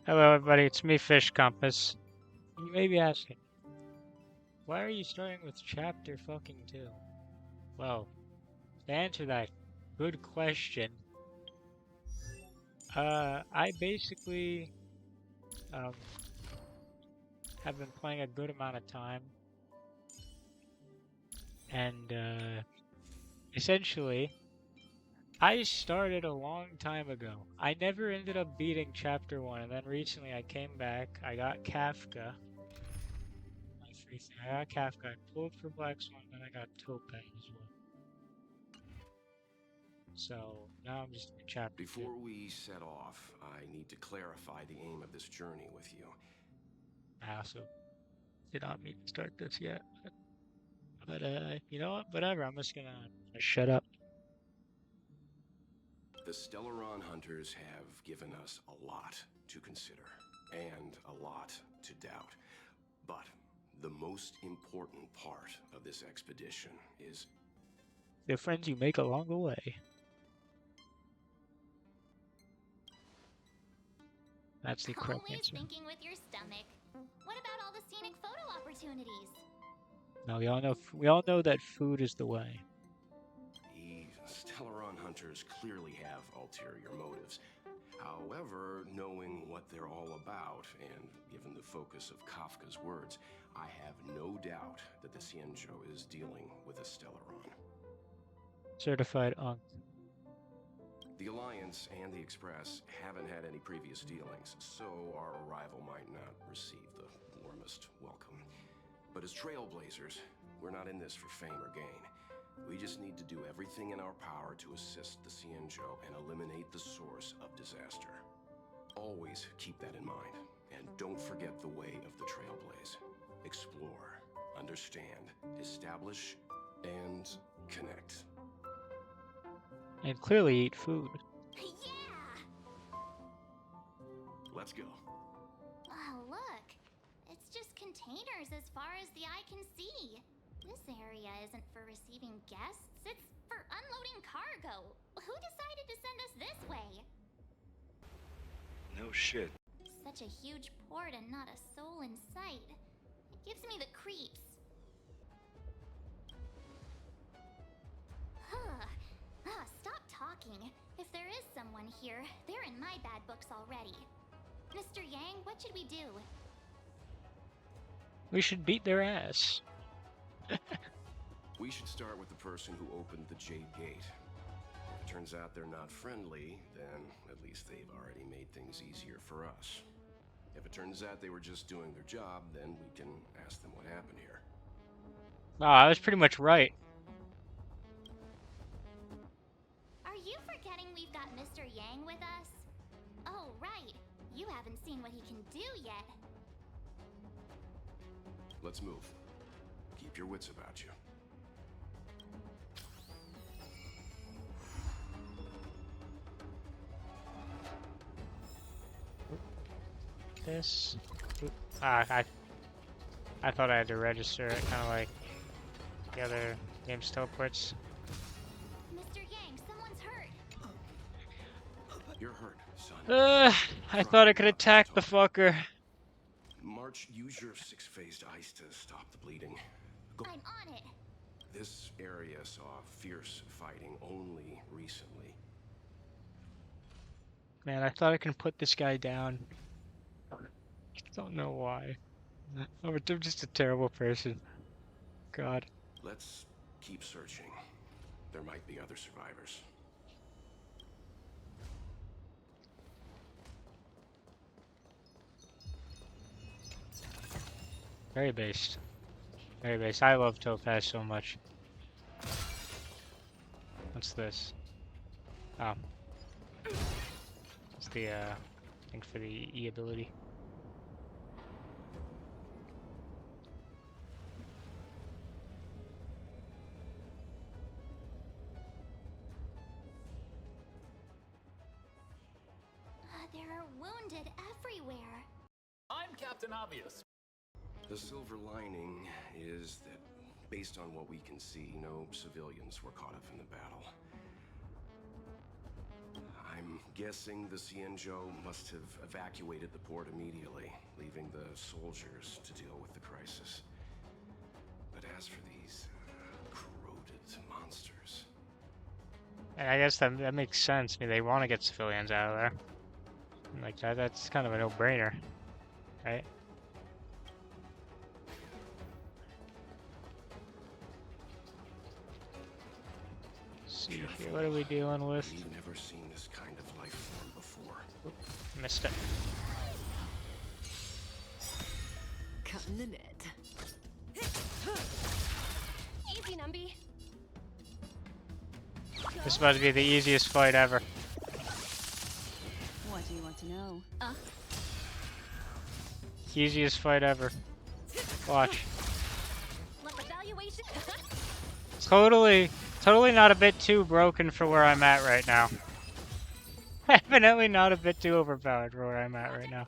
Hello, everybody. It's me, Fish Compass. You may be asking, why are you starting with chapter fucking 2? Well, to answer that good question, I basically um, have been playing a good amount of time, and essentially, I started a long time ago. I never ended up beating chapter 1, and then recently I came back. I got Kafka. My free thing. I got Kafka. I pulled for Black Swan, and I got Topaz as well. So now I'm just in chapter 2. Before we set off, I need to clarify the aim of this journey with you. I also did not mean to start this yet. But you know what? Whatever. I'm just gonna shut up. The Stellaron hunters have given us a lot to consider, and a lot to doubt. But the most important part of this expedition is The friends you make along the way. That's the correct Always answer. thinking with your stomach. What about all the scenic photo opportunities? Now we all know that food is the way. the Stellaron hunters clearly have ulterior motives. However, knowing what they're all about, and given the focus of Kafka's words, I have no doubt that the Xianzhou is dealing with a Stellaron. Certified Unk. The Alliance and the Express haven't had any previous dealings, so our arrival might not receive the warmest welcome. But as trailblazers, we're not in this for fame or gain. We just need to do everything in our power to assist the Xianzhou and eliminate the source of disaster. Always keep that in mind, and don't forget the way of the Trailblaze. Explore, understand, establish, and connect. And clearly eat food. Yeah! Let's go. Oh, look. It's just containers as far as the eye can see. This area isn't for receiving guests, it's for unloading cargo. Who decided to send us this way? No shit. Such a huge port and not a soul in sight. It gives me the creeps. Stop talking. If there is someone here, they're in my bad books already. Mr. Yang, what should we do? We should beat their ass. We should start with the person who opened the Jade Gate. If it turns out they're not friendly, then at least they've already made things easier for us. If it turns out they were just doing their job, then we can ask them what happened here. Oh, I was pretty much right. Are you forgetting we've got Mr. Yang with us? Oh, right. You haven't seen what he can do yet. Let's move. Keep your wits about you. This. I thought I had to register it, kind of like the other game's teleports. Mr. Yang, someone's hurt. You're hurt, son. I thought I could attack the fucker. March, use your six-phased ice to stop the bleeding. Go. I'm on it. This area saw fierce fighting only recently. Man, I thought I could put this guy down. Don't know why. I'm just a terrible person. God. Let's keep searching. There might be other survivors. Very based. Very based. I love Topaz so much. What's this? Oh. It's the thing for the E ability. There are wounded everywhere. I'm Captain Obvious. The silver lining is that, based on what we can see, no civilians were caught up in the battle. I'm Guessing the Xianzhou must have evacuated the port immediately, leaving the soldiers to deal with the crisis. But as for these corroded monsters... And I guess that makes sense. I mean, they want to get civilians out of there. Like that's kind of a no-brainer, right? See here, what are we dealing with? We've never seen this kind of life form before. Missed it. Cutting the net. Easy, Numby. This is about to be the easiest fight ever. What do you want to know? Easiest fight ever. Watch. Evaluation. Totally not a bit too broken for where I'm at right now. Evidently not a bit too overpowered for where I'm at right now.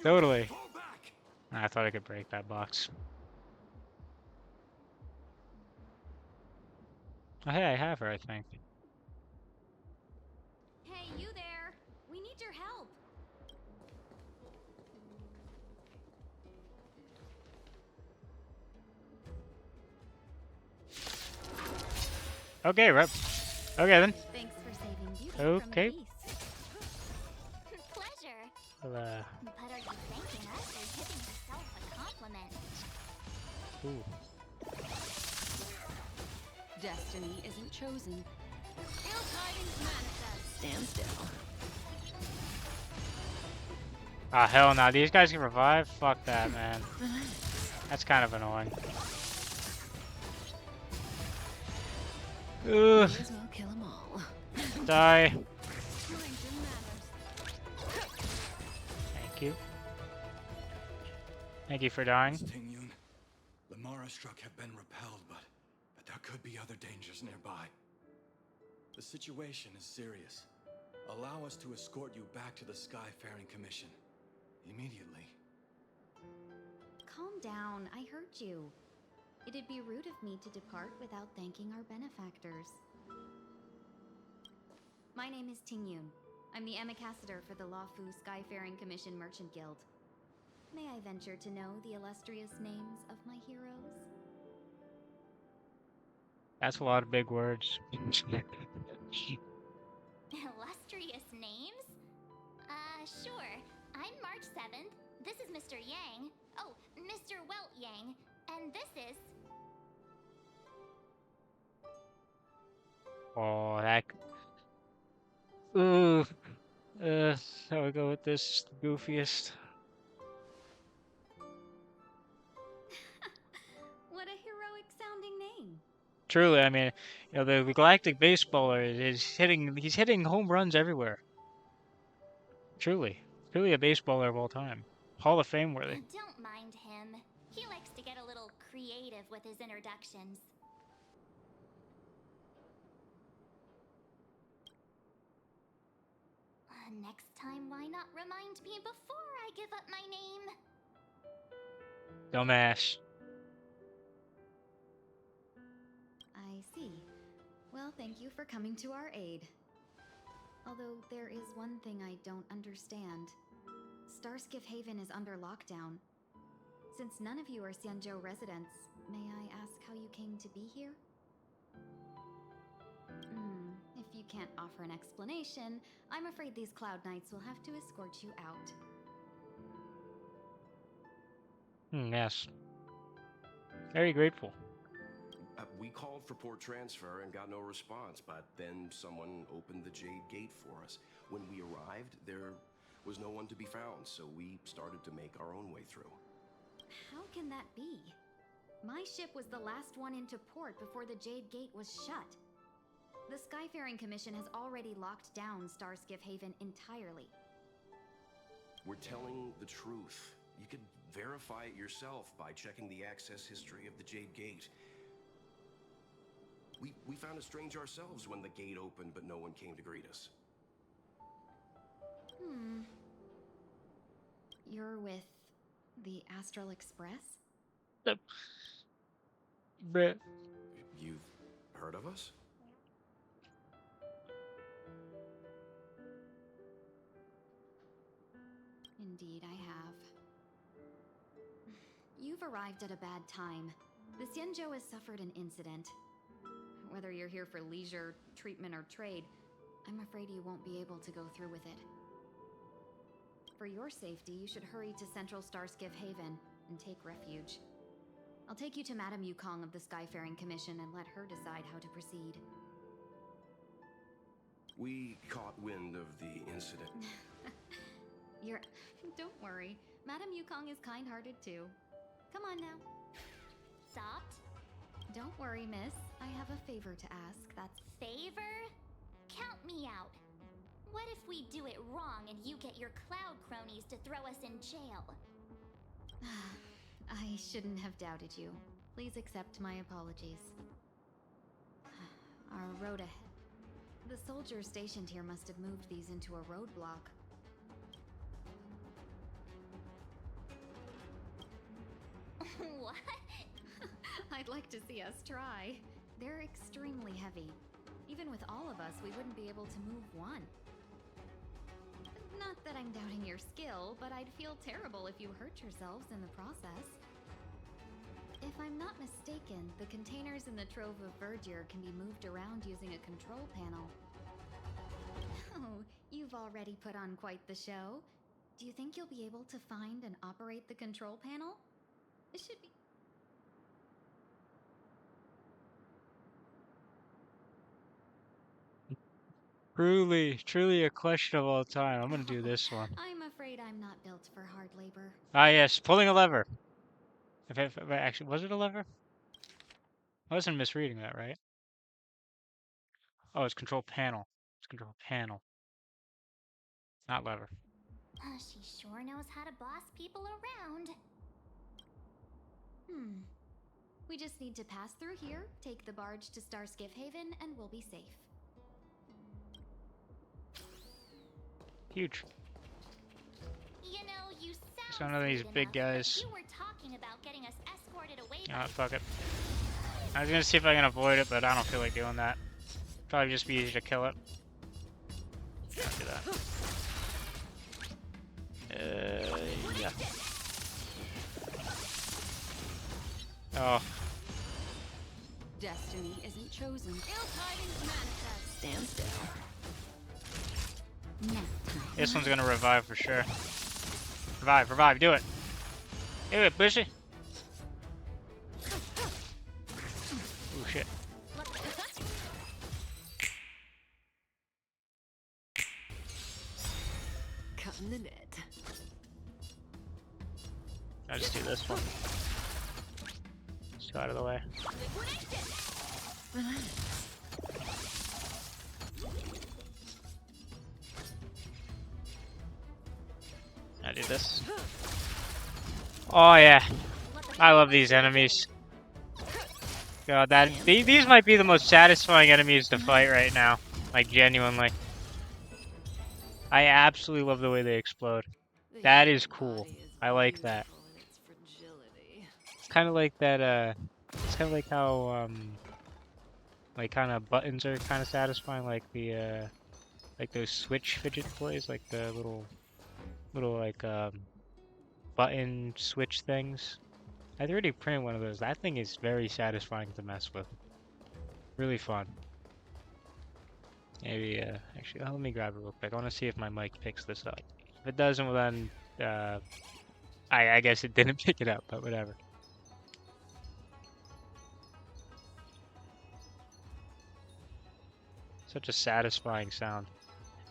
Totally. I thought I could break that box. Oh, hey, I have her, I think. Hey, you there! We need your help! Okay, rep. Okay then. Thanks for saving beauty Okay. from the beast. Pleasure. Well, But are you thanking us or giving yourself a compliment? ooh. Destiny isn't chosen. Ill tidings manifest. Stand still. Ah, hell no. These guys can revive? Fuck that, man. That's kind of annoying. Ugh. May as well kill them all. Die. Mind your manners. Thank you. Thank you for dying. Tingyun, the Mara struck have been repelled, but there could be other dangers nearby. The situation is serious. Allow us to escort you back to the Skyfaring Commission. Immediately. Calm down, I heard you. It'd be rude of me to depart without thanking our benefactors. My name is Tingyun. I'm the ambassador for the Lawfu Skyfaring Commission Merchant Guild. May I venture to know the illustrious names of my heroes? That's a lot of big words. Illustrious names? Sure. I'm March 7th. This is Mr. Yang. Oh, Mr. Welt Yang. And this is... Oh, that... Ooh. Shall we go with this goofiest? What a heroic sounding name. Truly, I mean, you know, the galactic baseballer he's hitting home runs everywhere. Truly a baseballer of all time. Hall of Fame worthy. Don't mind him. He likes to get a little creative with his introductions. Next time, why not remind me before I give up my name? Dumbass. I see. Well, thank you for coming to our aid. Although there is one thing I don't understand. Starskiff Haven is under lockdown. Since none of you are Xianzhou residents, may I ask how you came to be here? If you can't offer an explanation, I'm afraid these Cloud Knights will have to escort you out. Yes. Very grateful. We called for port transfer and got no response, but then someone opened the Jade Gate for us. When we arrived, there was no one to be found, so we started to make our own way through. How can that be? My ship was the last one into port before the Jade Gate was shut. The Skyfaring Commission has already locked down Starskiff Haven entirely. We're telling the truth. You could verify it yourself by checking the access history of the Jade Gate. We found it strange ourselves when the gate opened, but no one came to greet us. You're with the Astral Express? Bruh. You've heard of us? Indeed, I have. You've arrived at a bad time. The Xianzhou has suffered an incident. Whether you're here for leisure, treatment, or trade, I'm afraid you won't be able to go through with it. For your safety, you should hurry to Central Starskiff Haven and take refuge. I'll take you to Madame Yukong of the Skyfaring Commission and let her decide how to proceed. We caught wind of the incident. Don't worry. Madame Yukong is kind-hearted too. Come on now. Stopped? Don't worry, miss. I have a favor to ask. That's... Favor? Count me out. What if we do it wrong and you get your cloud cronies to throw us in jail? I shouldn't have doubted you. Please accept my apologies. Our road ahead. The soldiers stationed here must have moved these into a roadblock. What? I'd like to see us try. They're extremely heavy. Even with all of us, we wouldn't be able to move one. Not that I'm doubting your skill, but I'd feel terrible if you hurt yourselves in the process. If I'm not mistaken, the containers in the Trove of Verdure can be moved around using a control panel. Oh, you've already put on quite the show. Do you think you'll be able to find and operate the control panel? It should be... Truly a question of all time. I'm gonna do this one. I'm afraid I'm not built for hard labor. Ah, yes, pulling a lever. If actually, was it a lever? I wasn't misreading that, right? Oh, it's control panel. It's control panel, not lever. She sure knows how to boss people around. We just need to pass through here, take the barge to Starskiff Haven, and we'll be safe. Huge. You know, you sound Some of these sweet big enough, but guys. You were talking about getting us escorted away Ah, by... fuck it. I was gonna see if I can avoid it, but I don't feel like doing that. Probably just be easy to kill it. Can't do that. Yeah. Oh. Destiny isn't chosen. Ill tidings manifest. Stand still. This one's gonna revive for sure. Revive, do it. Do it, Bushy. Oh shit. Cutting the net. I'll just do this one. Just go out of the way. I do this. Oh yeah, I love these enemies. God, these might be the most satisfying enemies to fight right now. Like genuinely, I absolutely love the way they explode. That is cool. I like that. It's kind of like that. It's kind of like how like kind of buttons are kind of satisfying, like the like those Switch fidget toys, like the little like button switch things. I'd already printed one of those. That thing is very satisfying to mess with. Really fun. Maybe actually let me grab it real quick. I want to see if my mic picks this up. If it doesn't, well then I guess it didn't pick it up, but whatever. Such a satisfying sound.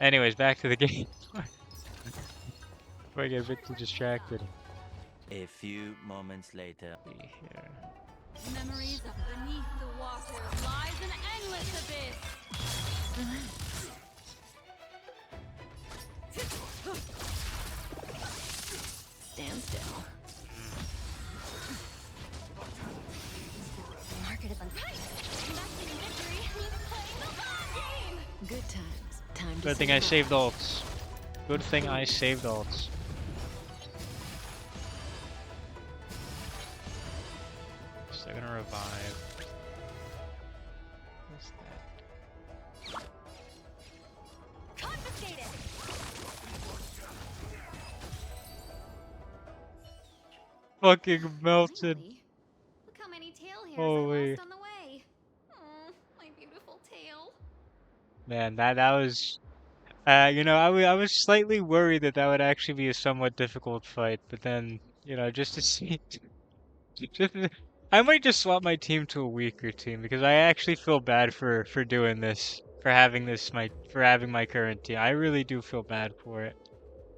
Anyways, back to the game. Before I get a bit too distracted. A few moments later. See here. Memories of beneath the water lies an endless abyss. Stand still. Market is untight. Investing in victory means playing the long game. Good times. Time to Good thing I saved ults. Good thing I saved ults. So they're gonna revive. What's that? Confiscated. fucking melted. Finally. Look how many tail hairs I Holy. lost on the way. Oh, my beautiful tail. Man, that was... you know, I was slightly worried that that would actually be a somewhat difficult fight, but then, you know, just to see... just, I might just swap my team to a weaker team, because I actually feel bad for doing this, for having my current team. I really do feel bad for it.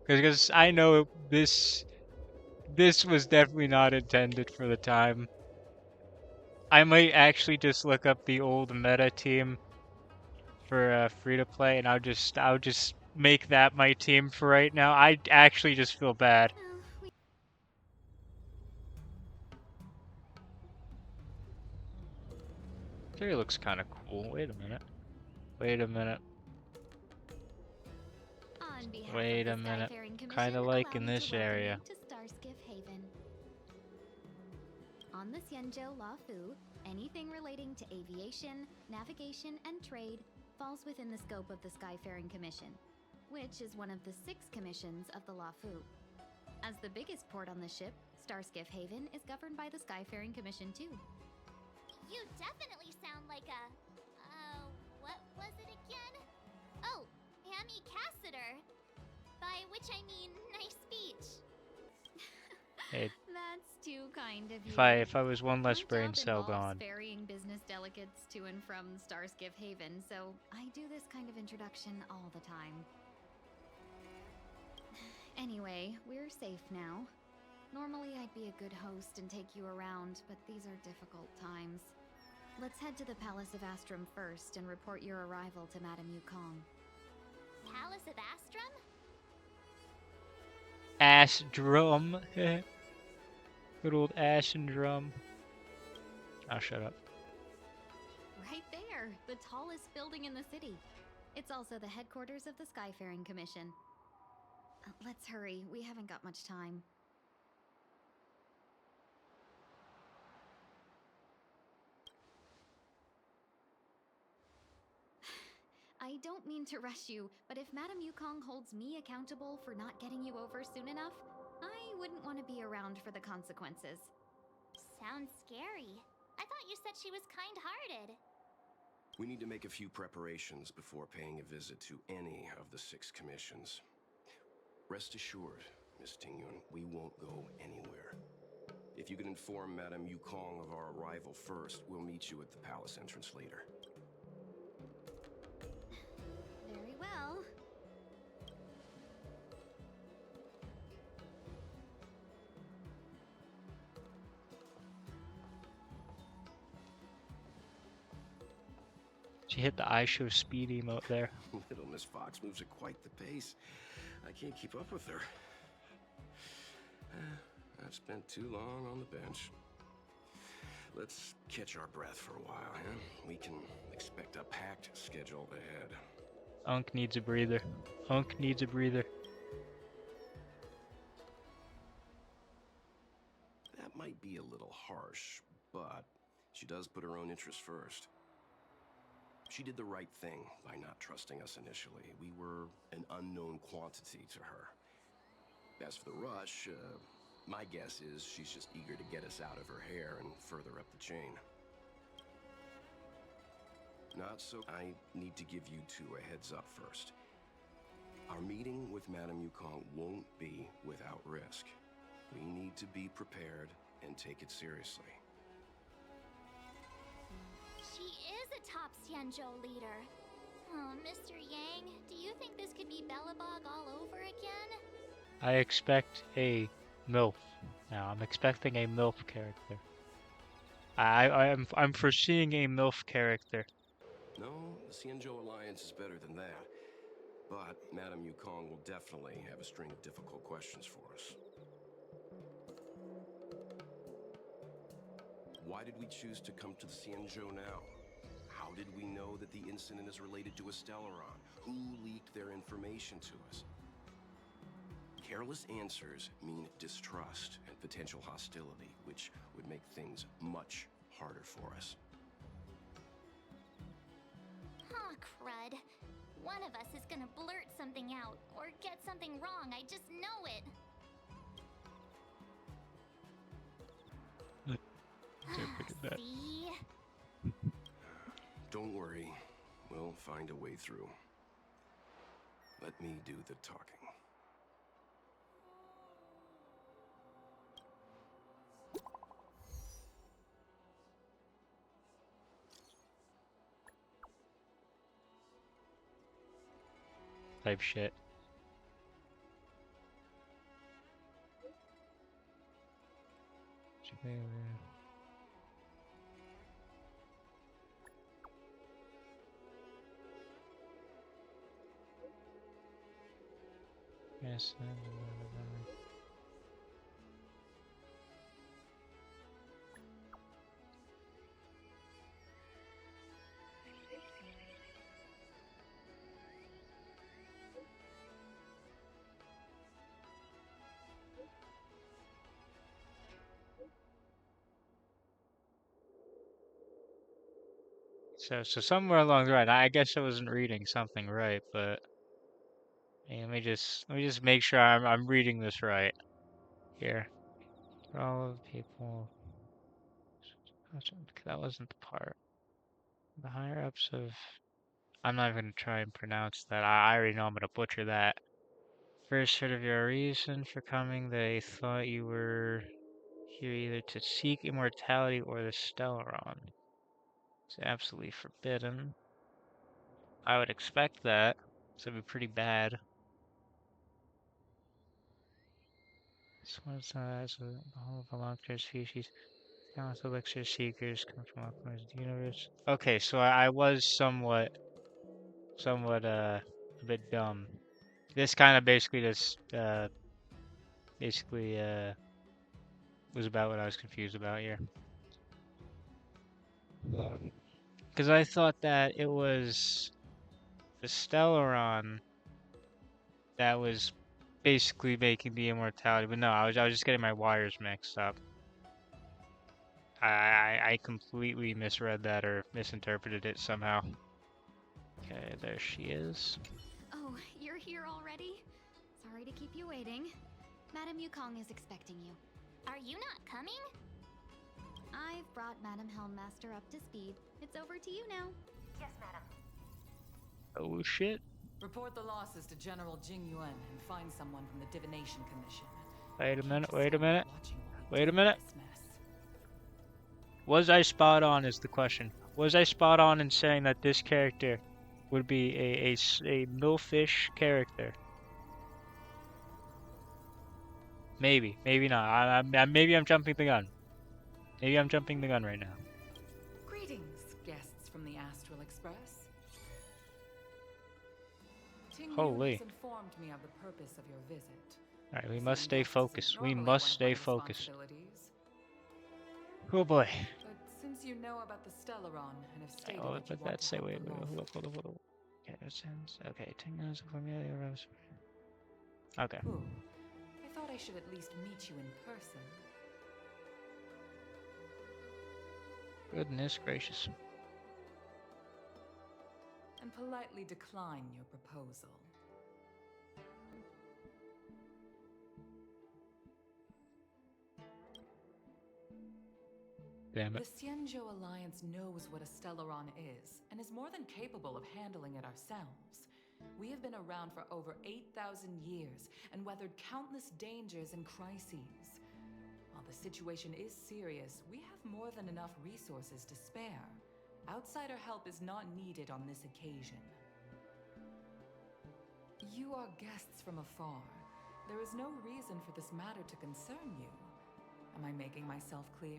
Because I know this was definitely not intended for the time. I might actually just look up the old meta team for free to play, and I'll just make that my team for right now. I actually just feel bad. Well, we This area looks kind of cool. Wait a minute. Wait a minute. On behalf Wait of a the minute. Skyfaring Commission, Kind of allow like in me this to welcome area. you to Starskiff Haven. On the Xianzhou Lafu, anything relating to aviation, navigation, and trade falls within the scope of the Skyfaring Commission, which is one of the 6 commissions of the Lafu. As the biggest port on the ship, Starskiff Haven is governed by the Skyfaring Commission too. You definitely sound like a... what was it again? Oh, Amy Cassiter. By which I mean, nice speech. Hey, That's too kind of you. if I was one less My brain job cell involves gone. ferrying business delegates to and from Starskiff Haven, so I do this kind of introduction all the time. Anyway, we're safe now. Normally I'd be a good host and take you around, but these are difficult times. Let's head to the Palace of Astrum first and report your arrival to Madame Yukong. Palace of Astrum? Ass drum. Good old ass and drum. Oh, shut up. Right there, the tallest building in the city. It's also the headquarters of the Skyfaring Commission. Let's hurry, we haven't got much time. I don't mean to rush you, but if Madame Yukong holds me accountable for not getting you over soon enough, I wouldn't want to be around for the consequences. Sounds scary. I thought you said she was kind-hearted. We need to make a few preparations before paying a visit to any of the 6 commissions. Rest assured, Miss Tingyun, we won't go anywhere. If you can inform Madame Yukong of our arrival first, we'll meet you at the palace entrance later. Very well. She hit the I show speed emote there. Little Miss Fox moves at quite the pace. I can't keep up with her. I've spent too long on the bench. Let's catch our breath for a while, huh? We can expect a packed schedule ahead. Unk needs a breather. Unk needs a breather. That might be a little harsh, but she does put her own interests first. She did the right thing by not trusting us initially. We were an unknown quantity to her. As for the rush, my guess is she's just eager to get us out of her hair and further up the chain. Not so. I need to give you 2 a heads up first. Our meeting with Madame Yukong won't be without risk. We need to be prepared and take it seriously. She is a top Xianzhou leader. Oh, Mr. Yang, do you think this could be Bellabog all over again? I expect a MILF. Now, I'm expecting a MILF character. I'm foreseeing a MILF character. No, the Xianzhou Alliance is better than that. But Madame Yukong will definitely have a string of difficult questions for us. Why did we choose to come to the Xianzhou now? How did we know that the incident is related to a Stellaron? Who leaked their information to us? Careless answers mean distrust and potential hostility, which would make things much harder for us. Aw, crud. One of us is gonna blurt something out, or get something wrong, I just know it. But See? Don't worry. We'll find a way through. Let me do the talking. type shit. Yes. So somewhere along the line, I guess I wasn't reading something right, but hey, let me just make sure I'm reading this right here. For all of the people, that wasn't the part. The higher ups of, I'm not even gonna try and pronounce that. I already know I'm gonna butcher that. First heard of your reason for coming. They thought you were here either to seek immortality or the Stellaron. It's absolutely forbidden. I would expect that. So it'd be pretty bad. This one's as the whole of a long-term species. Countless elixir seekers come from all corners of the universe. Okay, so I was somewhat a bit dumb. This kind of basically just basically was about what I was confused about here. Because I thought that it was the Stellaron that was basically making the immortality, but no, I was just getting my wires mixed up. I completely misread that or misinterpreted it somehow. Okay, there she is. Oh, you're here already? Sorry to keep you waiting. Madame Yukong is expecting you. Are you not coming? I've brought Madame Helmmaster up to speed. It's over to you now. Yes, madam. Oh shit. Report the losses to General Jing Yuan and find someone from the Divination Commission. Wait a minute, Can't wait a just minute. watching while we Wait a deal with minute. this mess. Was I spot on is the question. Was I spot on in saying that this character would be a milfish character? Maybe, maybe not. Maybe I'm jumping the gun. Maybe I'm jumping the gun right now. Greetings, guests from the Astral Express. Ting Yu Holy. has informed me of the purpose of your visit. Alright, we must Seeing stay guests isn't focused. We normally must one of stay my focused. responsibilities, Oh boy. But since you know about the Stellaron and have stated Oh, that you but want that to say help wait, the wait, Lord. hold on. Okay, that sounds okay. 10 minutes of familiar rose. Okay. Cool. I thought I should at least meet you in person. Goodness gracious. And politely decline your proposal. Damn The it. Xianzhou Alliance knows what a Stellaron is, and is more than capable of handling it ourselves. We have been around for over 8,000 years, and weathered countless dangers and crises. While the situation is serious, we have more than enough resources to spare. Outsider help is not needed on this occasion. You are guests from afar. There is no reason for this matter to concern you. Am I making myself clear?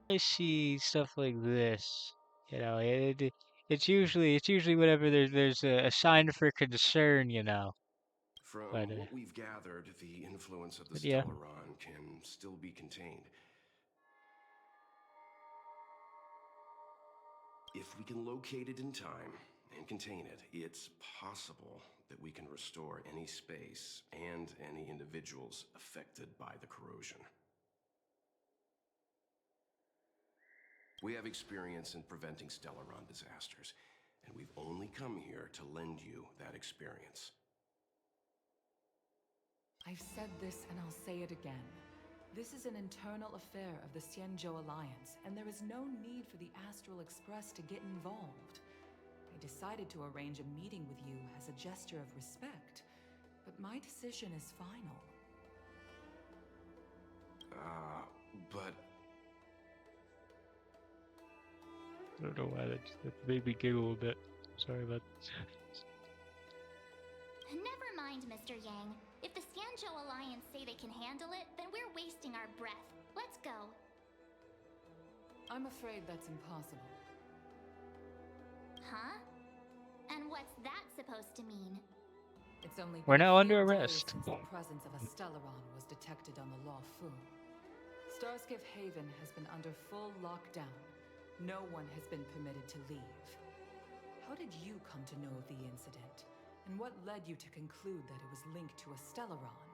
I see stuff like this. You know, it's usually whenever there's a sign for concern, you know. From But what we've gathered, the influence of the yeah. Stellaron can still be contained. If we can locate it in time and contain it, it's possible that we can restore any space and any individuals affected by the corrosion. We have experience in preventing Stellaron disasters, and we've only come here to lend you that experience. I've said this and I'll say it again. This is an internal affair of the Xianzhou Alliance, and there is no need for the Astral Express to get involved. I decided to arrange a meeting with you as a gesture of respect, but my decision is final. But... I don't know why that made me giggle a bit. Sorry about that. Never mind, Mr. Yang. If the Xianzhou Alliance say they can handle it, then we're wasting our breath. Let's go. I'm afraid that's impossible. Huh? And what's that supposed to mean? It's only We're been now a under few days arrest. since the presence of a Stellaron was detected on the Law Fu. Starskiff Haven has been under full lockdown. No one has been permitted to leave. How did you come to know of the incident? And what led you to conclude that it was linked to a Stellaron?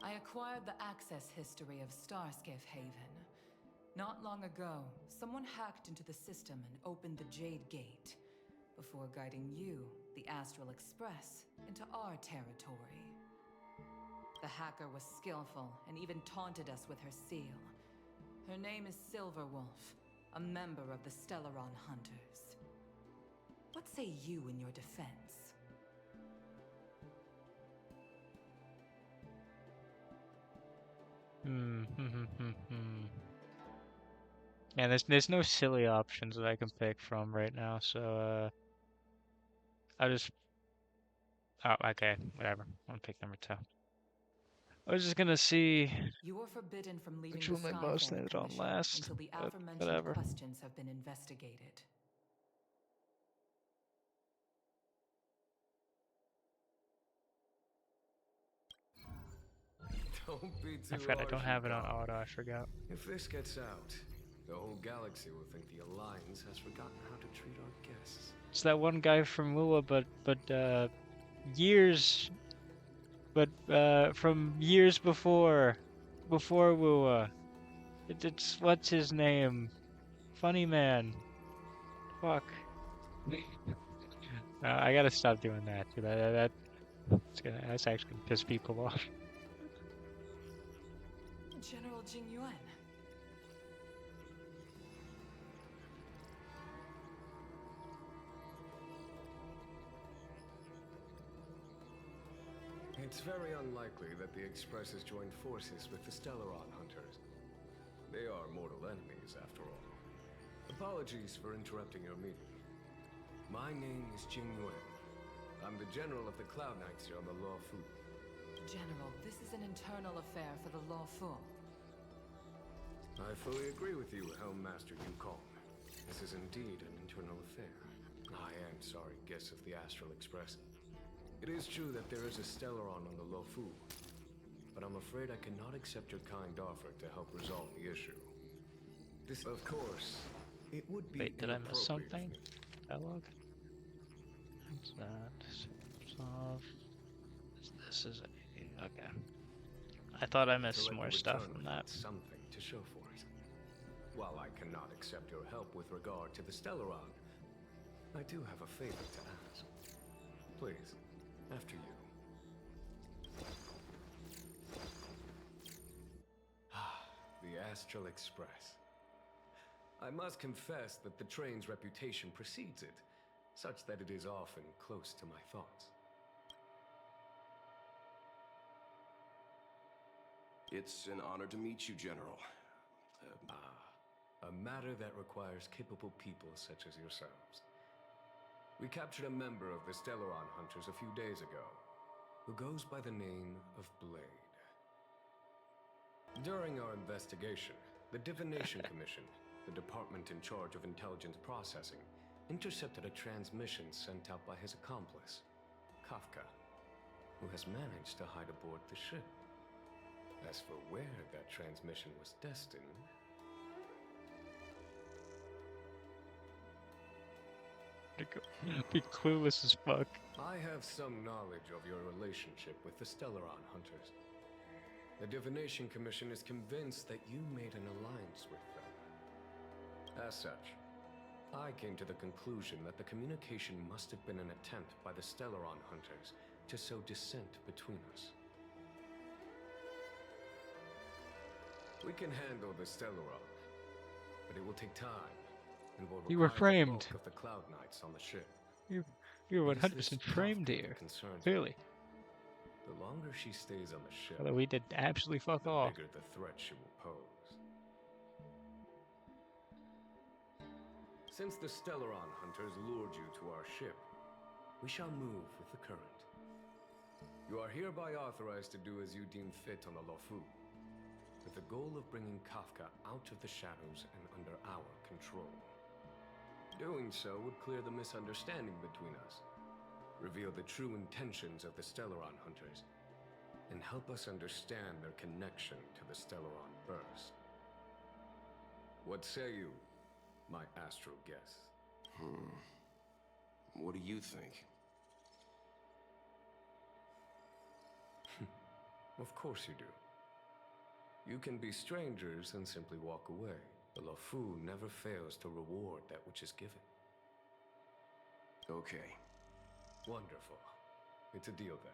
I acquired the access history of Starskiff Haven. Not long ago, someone hacked into the system and opened the Jade Gate, before guiding you, the Astral Express, into our territory. The hacker was skillful and even taunted us with her seal. Her name is Silverwolf, a member of the Stellaron Hunters. What say you in your defense? Yeah, there's no silly options that I can pick from right now, so I'll just... Oh, okay, whatever. I'll pick number 2. I was just gonna see You are forbidden from leaving which the one my mouse Skyfarer landed on Commission last, until the but aforementioned whatever. questions have been investigated. Don't be too I forgot I don't harsh, have it on Dom. auto, I forgot. If this gets out, the whole galaxy will think the Alliance has forgotten how to treat our guests. It's that one guy from Mula, but years, from years before Wua. It's what's his name? Funny man. Fuck. I gotta stop doing that. That's actually gonna piss people off. General Jing Yuan. It's very unlikely that the Express has joined forces with the Stellaron Hunters. They are mortal enemies, after all. Apologies for interrupting your meeting. My name is Jing Yuan. I'm the General of the Cloud Knights here on the Law Fu. General, this is an internal affair for the Law Fu. I fully agree with you, Helm Master Yukong. This is indeed an internal affair. I am sorry, guests of the Astral Express. It is true that there is a Stellaron on the Lo Fu, but I'm afraid I cannot accept your kind offer to help resolve the issue. This, of course, it would be. Wait, did I miss something? Dialogue? What's that? Solve. This is okay. I thought I missed more stuff than that. Something to show for it. While I cannot accept your help with regard to the Stellaron, I do have a favor to ask. Please, after you. The Astral Express. I must confess that the train's reputation precedes it, such that it is often close to my thoughts. It's an honor to meet you, General. A matter that requires capable people such as yourselves. We captured a member of the Stellaron Hunters a few days ago, who goes by the name of Blade. During our investigation, the Divination Commission, the department in charge of intelligence processing, intercepted a transmission sent out by his accomplice, Kafka, who has managed to hide aboard the ship. As for where that transmission was destined... Be clueless as fuck. I have some knowledge of your relationship with the Stellaron Hunters. The Divination Commission is convinced that you made an alliance with them. As such, I came to the conclusion that the communication must have been an attempt by the Stellaron Hunters to sow dissent between us. We can handle the Stellaron, but it will take time, and will You were require the framed. bulk of the Cloud Knights on the ship. You're It is this 100% framed Kafka here. that concerns Clearly. me. The longer she stays on the ship, Although we did absolutely fuck the all. bigger the threat she will pose. Since the Stellaron hunters lured you to our ship, we shall move with the current. You are hereby authorized to do as you deem fit on the Lofu, with the goal of bringing Kafka out of the shadows and under our control. Doing so would clear the misunderstanding between us, reveal the true intentions of the Stellaron hunters, and help us understand their connection to the Stellaron burst. What say you, my astral guest? What do you think? Of course you do. You can be strangers and simply walk away. The Lofu never fails to reward that which is given. Okay. Wonderful. It's a deal then.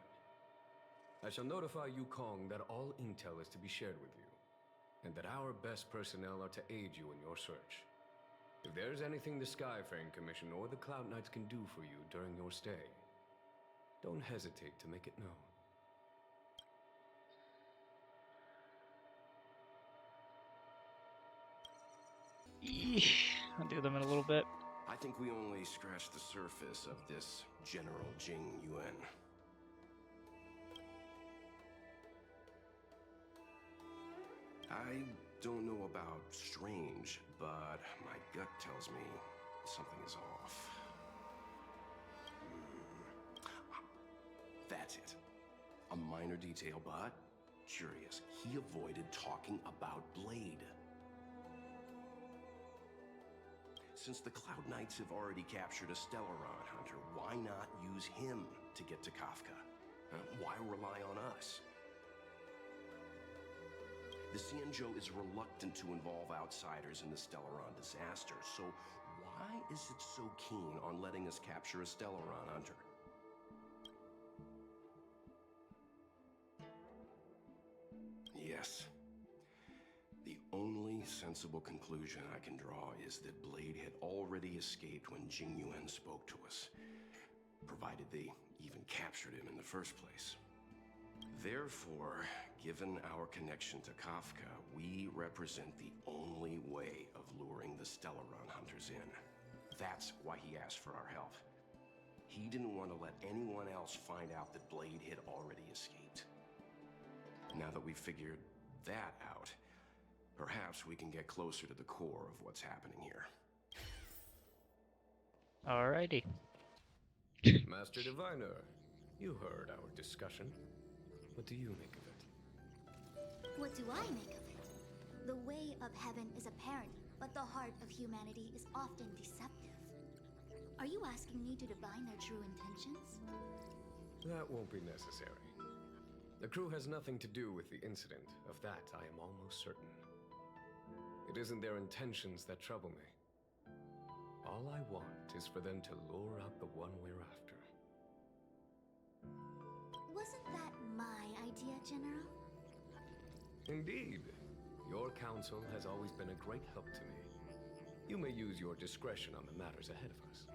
I shall notify Yukong that all intel is to be shared with you, and that our best personnel are to aid you in your search. If there's anything the Skyfaring Commission or the Cloud Knights can do for you during your stay, don't hesitate to make it known. I'll do them in a little bit. I think we only scratched the surface of this General Jing Yuan. I don't know about strange, but my gut tells me something is off. That's it. A minor detail, but curious. He avoided talking about Blade. Since the Cloud Knights have already captured a Stellaron hunter, why not use him to get to Kafka? Why rely on us? The Xianzhou is reluctant to involve outsiders in the Stellaron disaster, so why is it so keen on letting us capture a Stellaron hunter? Yes. The only sensible conclusion I can draw is that Blade had already escaped when Jing Yuan spoke to us, provided they even captured him in the first place. Therefore, given our connection to Kafka, we represent the only way of luring the Stellaron hunters in. That's why he asked for our help. He didn't want to let anyone else find out that Blade had already escaped. Now that we've figured that out, perhaps we can get closer to the core of what's happening here. Alrighty. Master Diviner, you heard our discussion. What do you make of it? What do I make of it? The way of heaven is apparent, but the heart of humanity is often deceptive. Are you asking me to divine their true intentions? That won't be necessary. The crew has nothing to do with the incident. Of that, I am almost certain. It isn't their intentions that trouble me. All I want is for them to lure out the one we're after. Wasn't that my idea, General? Indeed. Your counsel has always been a great help to me. You may use your discretion on the matters ahead of us.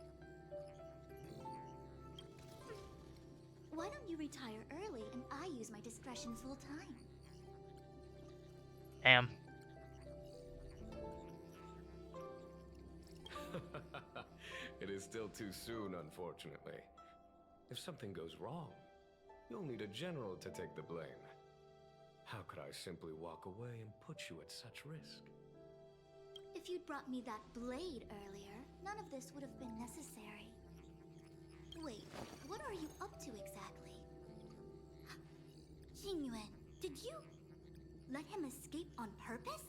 Why don't you retire early and I use my discretion full time? Damn. It is still too soon, unfortunately. If something goes wrong, you'll need a general to take the blame. How could I simply walk away and put you at such risk? If you'd brought me that blade earlier, none of this would have been necessary. Wait, what are you up to exactly? Xingyuan, did you let him escape on purpose?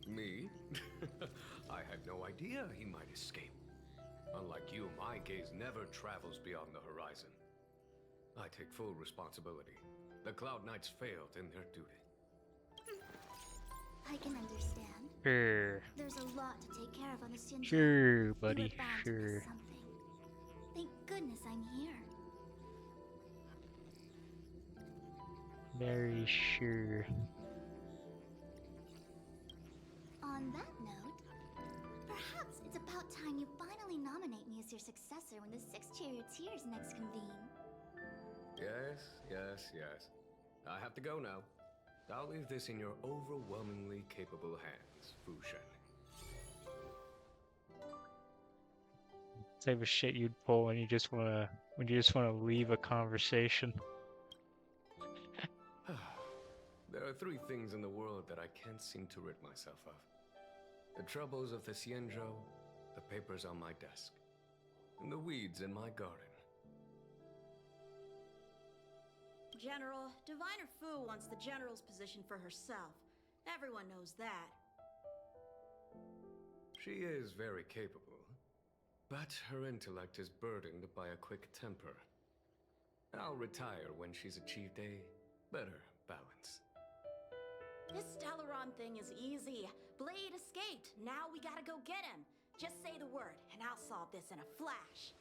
Me? I had no idea he might escape. Unlike you, my gaze never travels beyond the horizon. I take full responsibility. The Cloud Knights failed in their duty. I can understand. Sure. There's a lot to take care of on the Xianzhou. Sure, buddy. You were bound to miss Sure. something. Thank goodness I'm here. Very sure. as your successor when the 6 charioteers next convene. Yes. I have to go now. I'll leave this in your overwhelmingly capable hands, Fu Shen. Type of shit you'd pull when you just wanna leave a conversation. There are 3 things in the world that I can't seem to rid myself of. The troubles of the Xianzhou, the papers on my desk, and the weeds in my garden. General, Diviner Fu wants the General's position for herself. Everyone knows that. She is very capable, but her intellect is burdened by a quick temper. I'll retire when she's achieved a better balance. This Stellaron thing is easy. Blade escaped. Now we gotta go get him. Just say the word, and I'll solve this in a flash.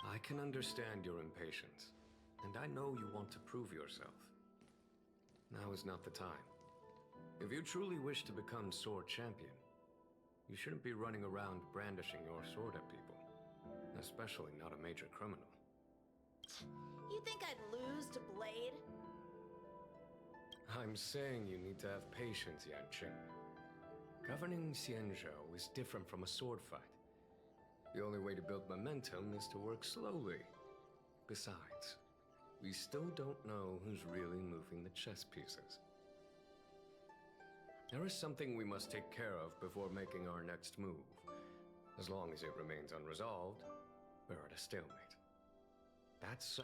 I can understand your impatience, and I know you want to prove yourself. Now is not the time. If you truly wish to become sword champion, you shouldn't be running around brandishing your sword at people, especially not a major criminal. You think I'd lose to Blade? I'm saying you need to have patience, Yanqing. Governing Xianzhou is different from a sword fight. The only way to build momentum is to work slowly. Besides, we still don't know who's really moving the chess pieces. There is something we must take care of before making our next move. As long as it remains unresolved, we're at a stalemate.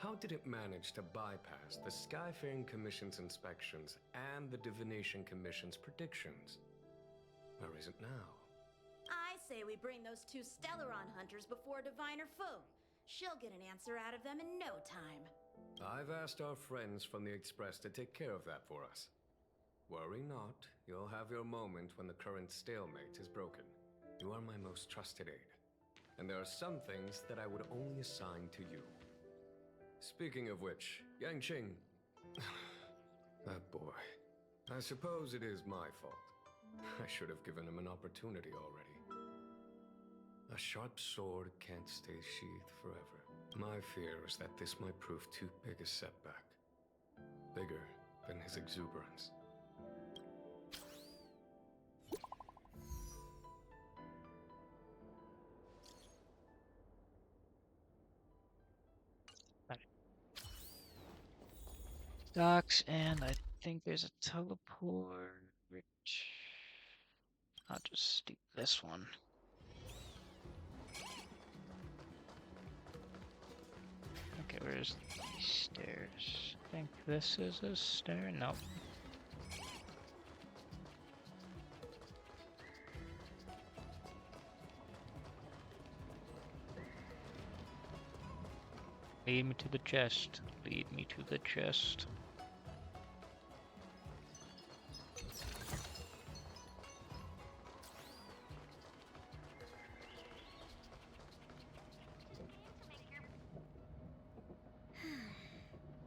How did it manage to bypass the Skyfaring Commission's inspections and the Divination Commission's predictions? Where is it now? I say we bring those 2 Stellaron hunters before Diviner Fu. She'll get an answer out of them in no time. I've asked our friends from the Express to take care of that for us. Worry not, you'll have your moment when the current stalemate is broken. You are my most trusted aide, and there are some things that I would only assign to you. Speaking of which, Yanqing... that boy. I suppose it is my fault. I should have given him an opportunity already. A sharp sword can't stay sheathed forever. My fear is that this might prove too big a setback. Bigger than his exuberance. Docks, and I think there's a teleport. I'll just do this one. Okay, where's the stairs? I think this is a stair? Nope. Lead me to the chest. Lead me to the chest.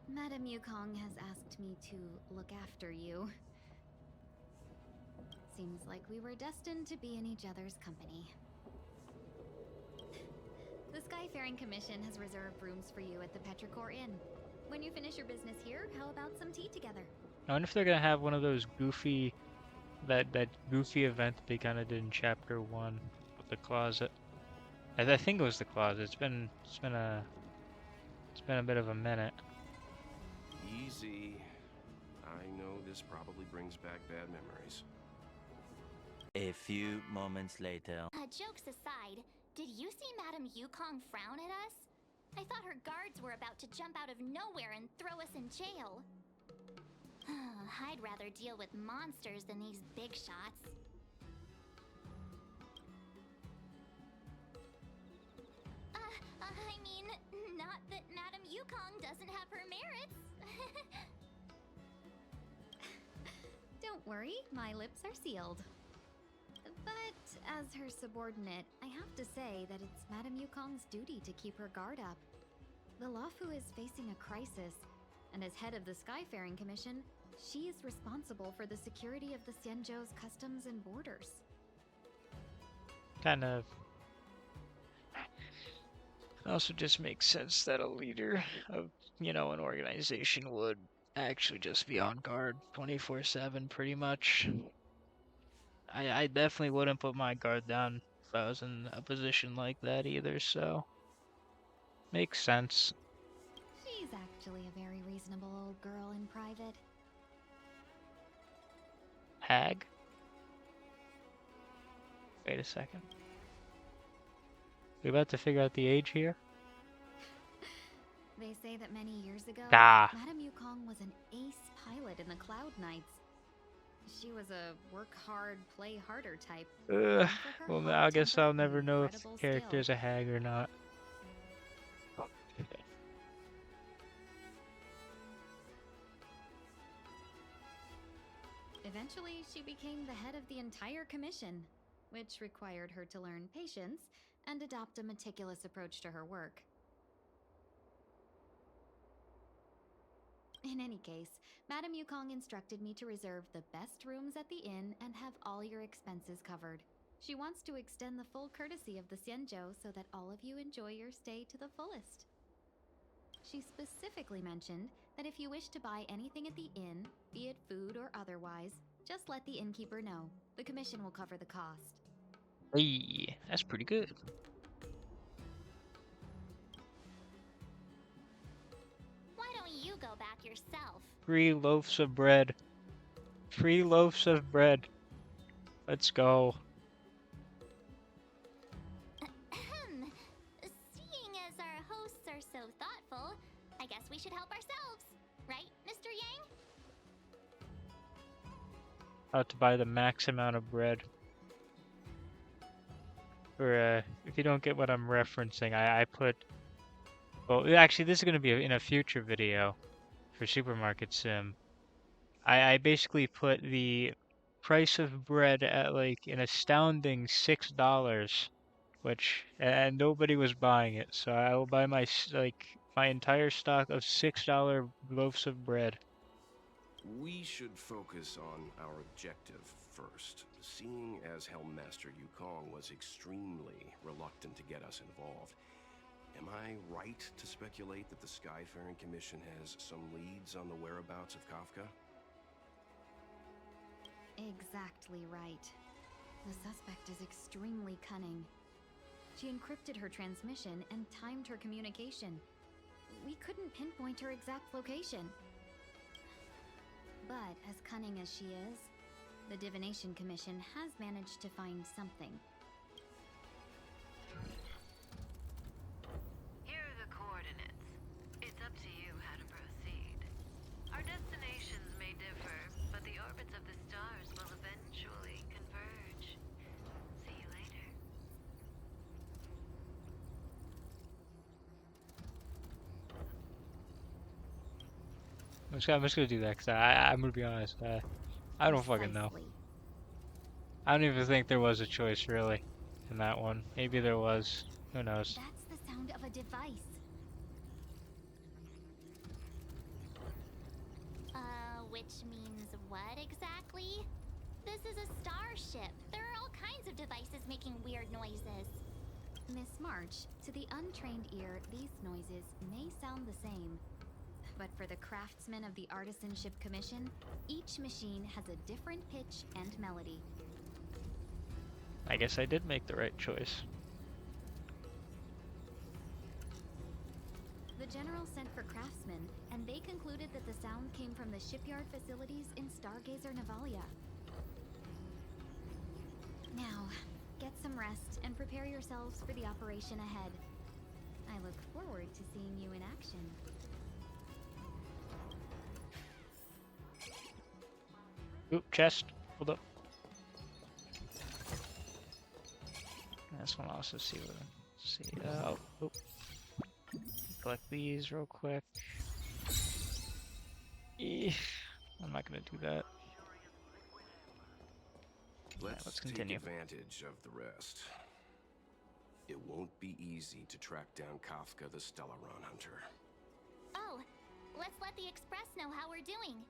Madame Yukong has asked me to look after you. Seems like we were destined to be in each other's company. The Skyfaring Commission has reserved rooms for you at the Petrichor Inn. When you finish your business here, how about some tea together? I wonder if they're gonna have one of those goofy, that goofy event that they kind of did in Chapter 1 with the closet. I think it was the closet. It's been a bit of a minute. Easy. I know this probably brings back bad memories. A few moments later. Jokes aside, did you see Madame Yukong frown at us? I thought her guards were about to jump out of nowhere and throw us in jail. I'd rather deal with monsters than these big shots. I mean, not that Madame Yukong doesn't have her merits. Don't worry, my lips are sealed. But as her subordinate, I have to say that it's Madame Yukong's duty to keep her guard up. The Luofu is facing a crisis, and as head of the Skyfaring Commission, she is responsible for the security of the Xianzhou's customs and borders. Kind of. It also just makes sense that a leader of, you know, an organization would actually just be on guard 24/7 pretty much. I definitely wouldn't put my guard down if I was in a position like that either, so makes sense. She's actually a very reasonable old girl in private. Hag? Wait a second. We about to figure out the age here? They say that many years ago, Ah. Madame Yukong was an ace pilot in the Cloud Knights. She was a work hard, play harder type. Ugh. For her Well, I guess hot-tempered I'll and never know if the incredible character's skill. a hag or not. Eventually, she became the head of the entire commission, which required her to learn patience and adopt a meticulous approach to her work. In any case, Madame Yukong instructed me to reserve the best rooms at the inn and have all your expenses covered. She wants to extend the full courtesy of the Xianzhou so that all of you enjoy your stay to the fullest. She specifically mentioned that if you wish to buy anything at the inn, be it food or otherwise, just let the innkeeper know. The commission will cover the cost. Hey, that's pretty good. Why don't you go back yourself? 3 loaves of bread. 3 loaves of bread. Let's go. Seeing as our hosts are so thoughtful, I guess we should help ourselves. Right, Mr. Yang? How to buy the max amount of bread. Or, if you don't get what I'm referencing, I put... Well, actually, this is going to be in a future video for Supermarket Sim. I basically put the price of bread at, like, an astounding $6, which... And nobody was buying it, so I will buy my, my entire stock of $6 loaves of bread. We should focus on our objective first. Seeing as Helmmaster Yukong was extremely reluctant to get us involved, am I right to speculate that the Skyfaring Commission has some leads on the whereabouts of Kafka? Exactly right. The suspect is extremely cunning. She encrypted her transmission and timed her communication. We couldn't pinpoint her exact location. But as cunning as she is, the Divination Commission has managed to find something. Here are the coordinates. It's up to you how to proceed. Our destinations may differ, but the orbits of the stars will eventually converge. See you later. I'm just gonna do that because I'm gonna be honest. I don't fucking know. I don't even think there was a choice really in that one. Maybe there was. Who knows? That's the sound of a device. Which means what exactly? This is a starship. There are all kinds of devices making weird noises. Miss March, to the untrained ear, these noises may sound the same. But for the craftsmen of the Artisanship Commission, each machine has a different pitch and melody. I guess I did make the right choice. The General sent for craftsmen, and they concluded that the sound came from the shipyard facilities in Stargazer Navalia. Now, get some rest and prepare yourselves for the operation ahead. I look forward to seeing you in action. Oop, chest. Hold up. This one also see what. See. Oh. Collect these real quick. I'm not gonna do that. Let's continue. Take advantage of the rest. It won't be easy to track down Kafka the Stellaron Hunter. Oh, let's let the Express know how we're doing.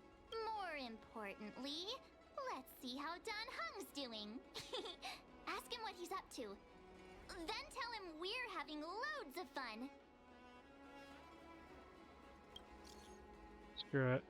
More importantly, let's see how Dan Heng's doing. Ask him what he's up to. Then tell him we're having loads of fun. Screw it.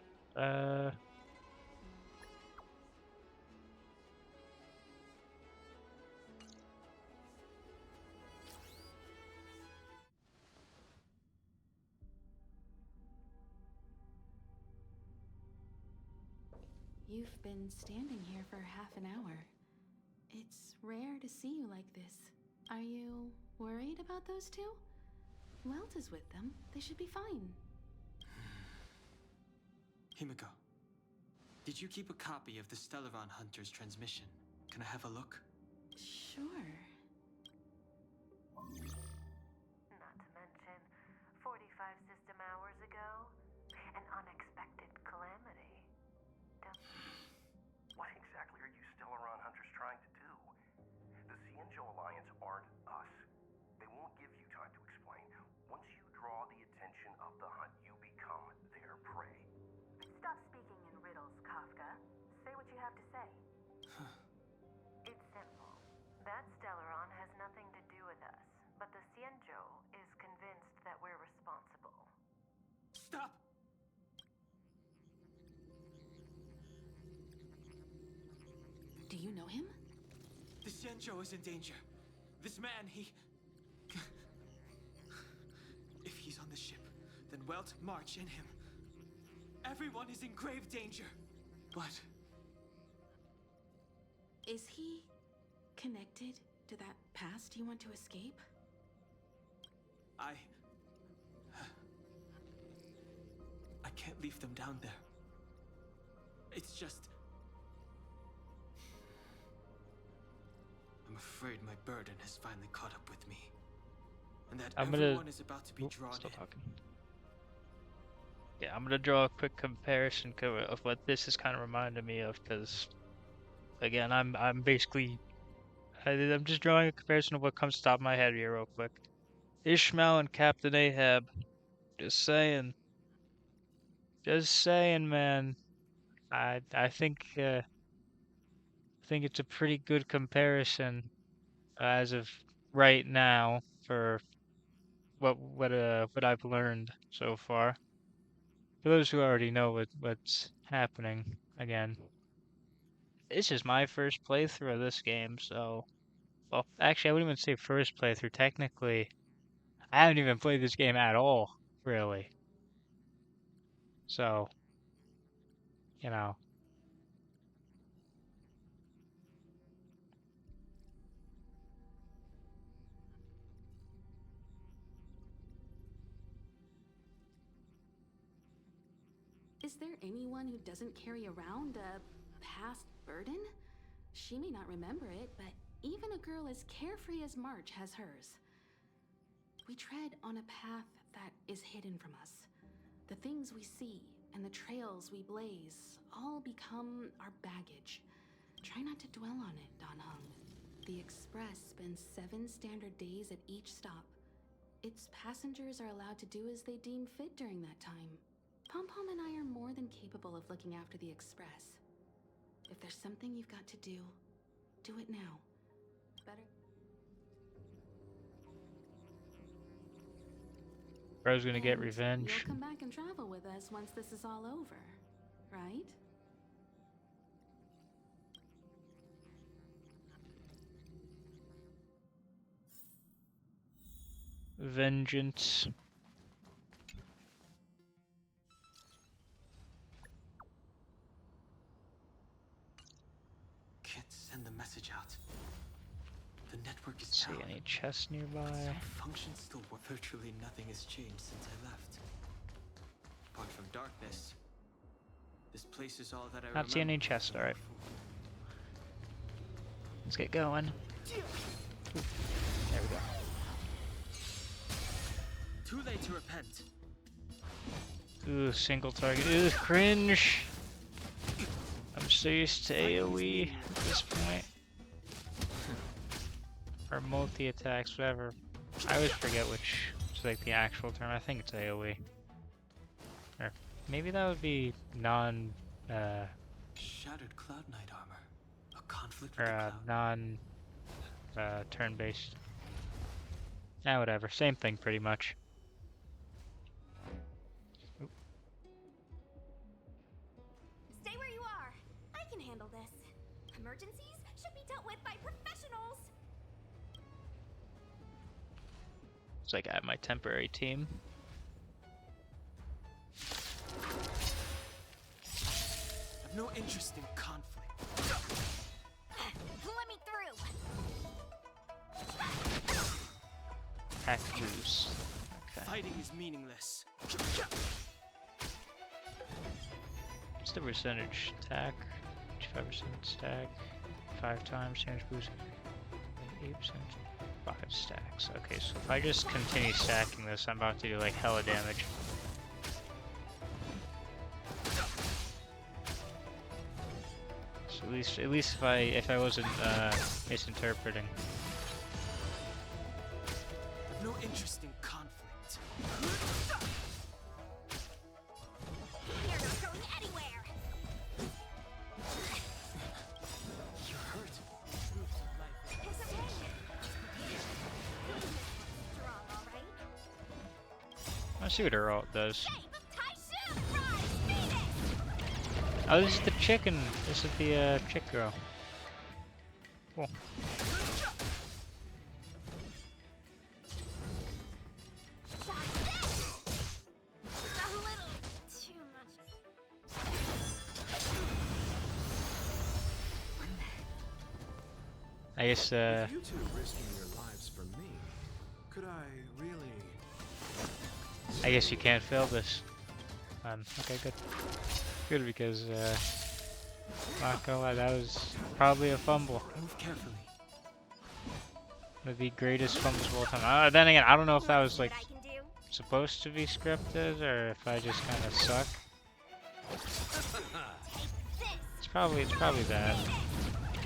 You've been standing here for half an hour. It's rare to see you like this. Are you worried about those two? Welt is with them. They should be fine. Himiko, did you keep a copy of the Stellaron Hunter's transmission? Can I have a look? Sure. Not to mention, 45 system hours ago, an unexpected calamity. What exactly are you Stellaron Hunters trying to do? The Xianzhou Alliance aren't us. They won't give you time to explain. Once you draw the attention of the hunt, you become their prey. Stop speaking in riddles, Kafka. Say what you have to say. It's simple. That Stellaron has nothing to do with us, but the Xianzhou is convinced that we're responsible. Stop! Do you know him? The Xianzhou is in danger. This man, If he's on the ship, then Welt, March, and him. Everyone is in grave danger. But... Is he connected to that past you want to escape? I can't leave them down there. It's just... I'm afraid my burden has finally caught up with me. And that everyone is about to be drawn in. Yeah, I'm gonna draw a quick comparison of what this is kind of reminding me of, because again, I'm basically I'm just drawing a comparison of what comes to the top of my head here real quick. Ishmael and Captain Ahab. Just saying. Just saying, man. I think it's a pretty good comparison as of right now for what I've learned so far. For those who already know what's happening, again, this is my first playthrough of this game, so well, actually, I wouldn't even say first playthrough. Technically, I haven't even played this game at all, really. So, you know. Is there anyone who doesn't carry around a past burden? She may not remember it, but even a girl as carefree as March has hers. We tread on a path that is hidden from us. The things we see and the trails we blaze all become our baggage. Try not to dwell on it, Dan Heng. The Express spends 7 standard days at each stop. Its passengers are allowed to do as they deem fit during that time. Pom-Pom and I are more than capable of looking after the Express. If there's something you've got to do it now. Better. Bro's gonna get revenge. You'll come back and travel with us once this is all over, right? Vengeance. Can't send the message out. The network is See down. any chests nearby? Some functions still work. Virtually nothing has changed since I left. Apart from darkness, this place is all that I remember. Not seeing any chests. All right. Let's get going. There we go. Too late to repent. Ooh, single target. Ooh, cringe. I'm so used to AoE at this point. Or multi-attacks, whatever. I always forget which is like the actual term. I think it's AoE. Or maybe that would be non Shattered Cloud Knight armor. A conflict or with the cloud. non turn-based. Yeah, whatever. Same thing, pretty much. Oop. Stay where you are. I can handle this. Emergencies should be dealt with by professionals. It's like I have my temporary team. I've no interest in conflict. Let me through. Hack juice. Okay. Fighting is meaningless. What's the percentage? Attack. 5% stack. 5 times damage boost. 8%. 5 stacks. Okay, so if I just continue stacking this, I'm about to do like hella damage. So at least if I wasn't misinterpreting. I've no interest in conflict. You're not going anywhere. You're hurt. It's okay. Strong, all right? Let's see what her ult does. Shape of Taishu! Rise, Phoenix! Oh, this is the chicken. This is the chick girl. Cool. I guess With you two risking your lives for me, could I really? I guess you can't fail this. Okay, good. Good, because not gonna lie, that was probably a fumble. Move carefully. One of the greatest fumbles of all time. Then again, I don't know if that was like supposed to be scripted or if I just kind of suck. It's probably that.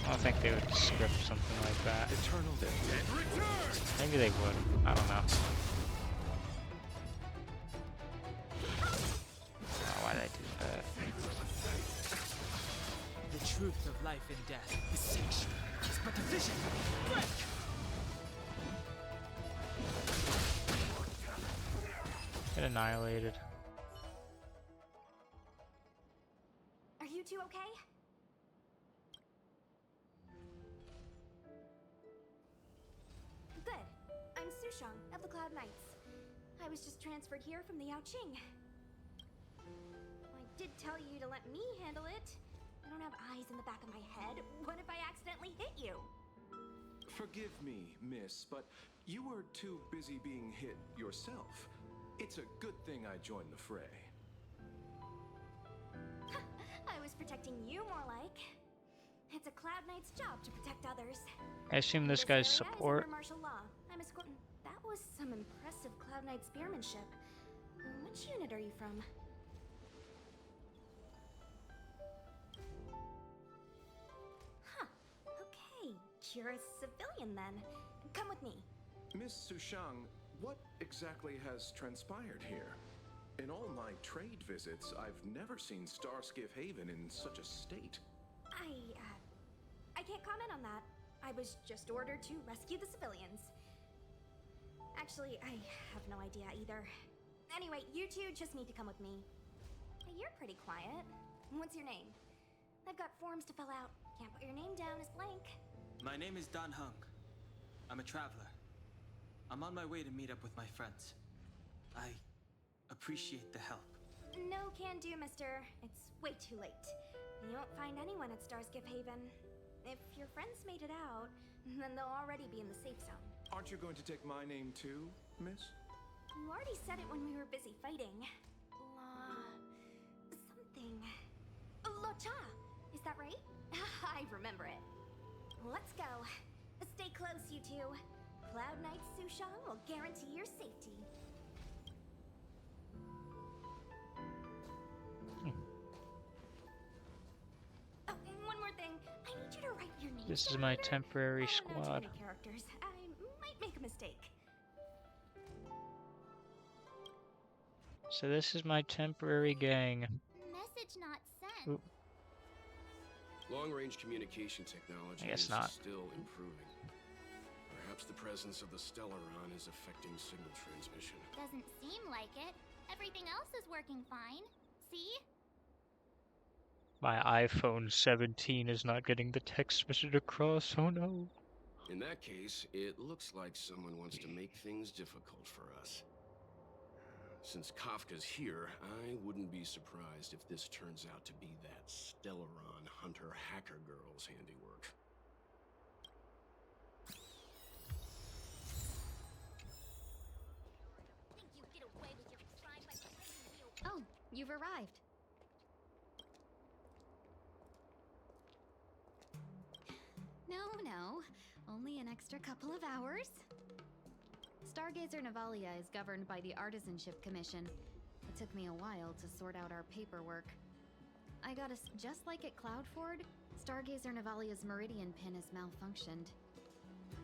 I don't think they would script something like that. Eternal death. Maybe they would. I don't know. Oh, why did I do that? The truth of life and death is sexual. It's but a vision. Break! Get annihilated. Are you two okay? Good. I'm Sushang of the Cloud Knights. I was just transferred here from the Yaoqing. I did tell you to let me handle it. I don't have eyes in the back of my head. What if I accidentally hit you? Forgive me, miss, but you were too busy being hit yourself. It's a good thing I joined the fray. I was protecting you more like. It's a Cloud Knight's job to protect others. I assume this guy's area is support. under martial law. I'm escorting. That was some impressive Cloud Knight spearmanship. Which unit are you from? Huh. Okay. You're a civilian then. Come with me. Miss Sushang, what exactly has transpired here? In all my trade visits, I've never seen Starskiff Haven in such a state. I can't comment on that. I was just ordered to rescue the civilians. Actually, I have no idea either. Anyway, you two just need to come with me. Hey, you're pretty quiet. What's your name? I've got forms to fill out. Can't put your name down as blank. My name is Dan Hung. I'm a traveler. I'm on my way to meet up with my friends. I appreciate the help. No can do, mister. It's way too late. You won't find anyone at Starskiff Haven. If your friends made it out, then they'll already be in the safe zone. Aren't you going to take my name too, miss? You already said it when we were busy fighting. Something. Locha! Is that right? I remember it. Let's go. Stay close, you two. Cloud Knight Sushang will guarantee your safety. Oh, one more thing. I need you to write your name. This is my temporary I don't know too squad. many characters. I might make a mistake. So this is my temporary gang. Message not sent. Oop. Long-range communication technology I guess is not. still improving. Perhaps the presence of the Stellaron is affecting signal transmission. Doesn't seem like it. Everything else is working fine. See? My iPhone 17 is not getting the text message across. Oh no. In that case, it looks like someone wants to make things difficult for us. Since Kafka's here, I wouldn't be surprised if this turns out to be that Stellaron Hunter hacker girl's handiwork. Oh, you've arrived. No, only an extra couple of hours. Stargazer Navalia is governed by the Artisanship Commission. It took me a while to sort out our paperwork. I got us just like at Cloudford, Stargazer Navalia's Meridian pin has malfunctioned.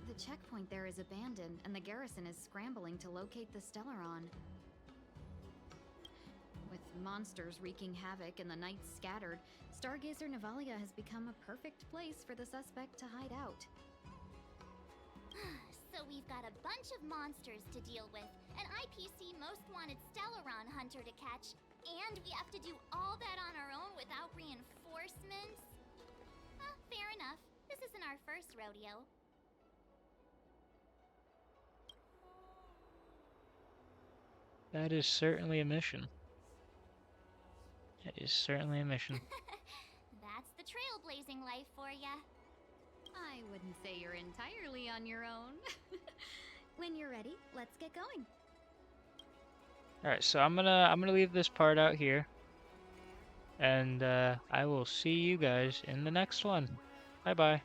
The checkpoint there is abandoned, and the garrison is scrambling to locate the Stellaron. With monsters wreaking havoc and the nights scattered, Stargazer Navalia has become a perfect place for the suspect to hide out. So we've got a bunch of monsters to deal with, an IPC Most Wanted Stellaron hunter to catch, and we have to do all that on our own without reinforcements? Fair enough. This isn't our first rodeo. That is certainly a mission. That is certainly a mission. That's the trailblazing life for ya. I wouldn't say you're entirely on your own. When you're ready, let's get going. Alright, so I'm gonna leave this part out here. And I will see you guys in the next one. Bye bye.